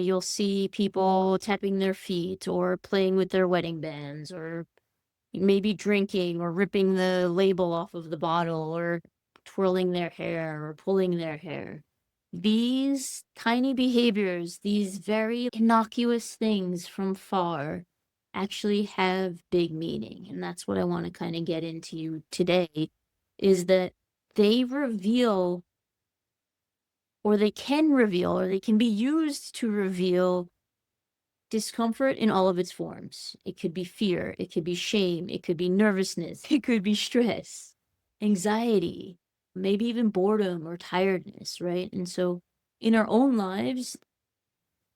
You'll see people tapping their feet or playing with their wedding bands or maybe drinking or ripping the label off of the bottle or twirling their hair or pulling their hair. These tiny behaviors, these very innocuous things from far, actually have big meaning. And that's what I want to kind of get into today is that they reveal, or they can reveal, or they can be used to reveal discomfort in all of its forms. It could be fear, it could be shame, it could be nervousness, it could be stress, anxiety, maybe even boredom or tiredness, right? And so in our own lives,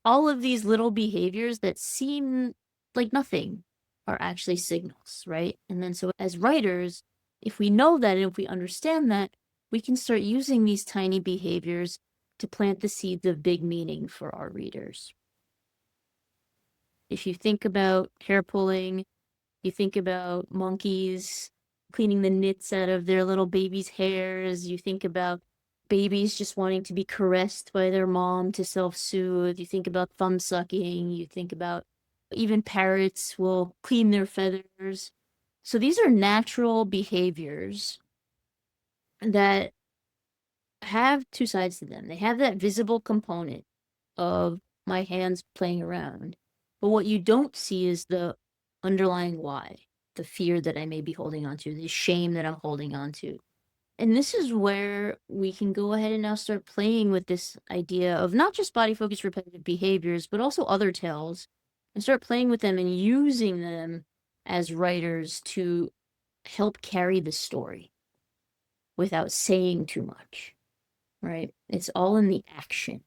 all of these little behaviors that seem like nothing are actually signals, right? And then so as writers, if we know that and if we understand that, we can start using these tiny behaviors to plant the seeds of big meaning for our readers. If you think about hair pulling, you think about monkeys cleaning the nits out of their little babies' hairs, you think about babies just wanting to be caressed by their mom to self-soothe, you think about thumb sucking, you think about even parrots will clean their feathers. So these are natural behaviors that have two sides to them. They have that visible component of my hands playing around. But what you don't see is the underlying why, the fear that I may be holding on to, the shame that I'm holding on to. And this is where we can go ahead and now start playing with this idea of not just body focused repetitive behaviors, but also other tells, and start playing with them and using them as writers to help carry the story without saying too much, right? It's all in the action.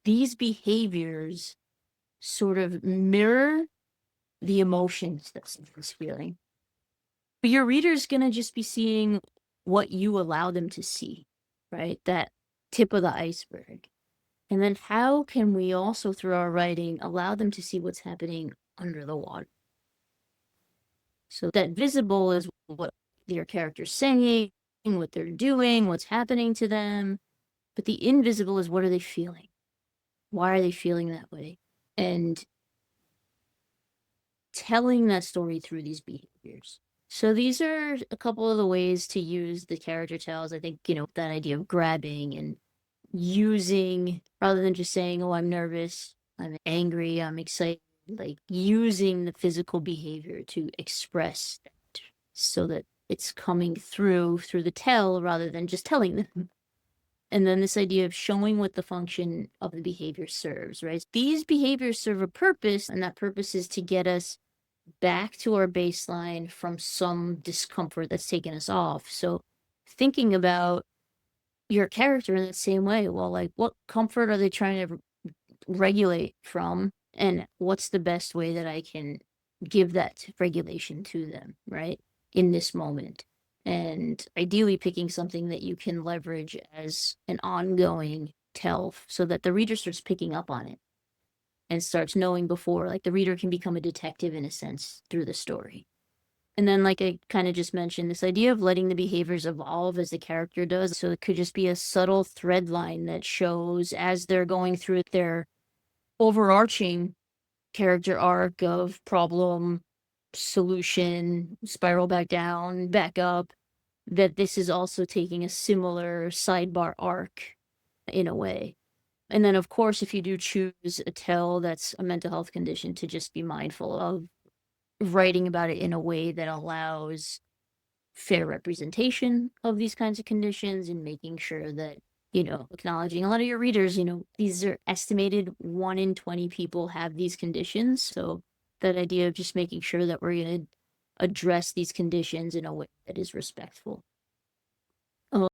These behaviors sort of mirror the emotions that someone's feeling. But your reader's gonna just be seeing what you allow them to see, right? That tip of the iceberg. And then how can we also, through our writing, allow them to see what's happening under the water? So that visible is what your character's saying, what they're doing, what's happening to them. But the invisible is what are they feeling? Why are they feeling that way? And telling that story through these behaviors. So these are a couple of the ways to use the character tells. I think, that idea of grabbing and using, rather than just saying, oh, I'm nervous, I'm angry, I'm excited, like using the physical behavior to express that so that it's coming through the tell rather than just telling them. And then this idea of showing what the function of the behavior serves, right? These behaviors serve a purpose, and that purpose is to get us back to our baseline from some discomfort that's taken us off. So thinking about your character in the same way, well, like what comfort are they trying to regulate from? And what's the best way that I can give that regulation to them, right? In this moment. And ideally picking something that you can leverage as an ongoing tell so that the reader starts picking up on it and starts knowing before, like the reader can become a detective in a sense through the story. And then, like I kind of just mentioned, this idea of letting the behaviors evolve as the character does. So it could just be a subtle thread line that shows as they're going through their overarching character arc of problem, solution, spiral back down, back up, that this is also taking a similar sidebar arc in a way. And then, of course, if you do choose a tell that's a mental health condition, to just be mindful of writing about it in a way that allows fair representation of these kinds of conditions and making sure that, acknowledging a lot of your readers, these are estimated 1 in 20 people have these conditions. So that idea of just making sure that we're going to address these conditions in a way that is respectful.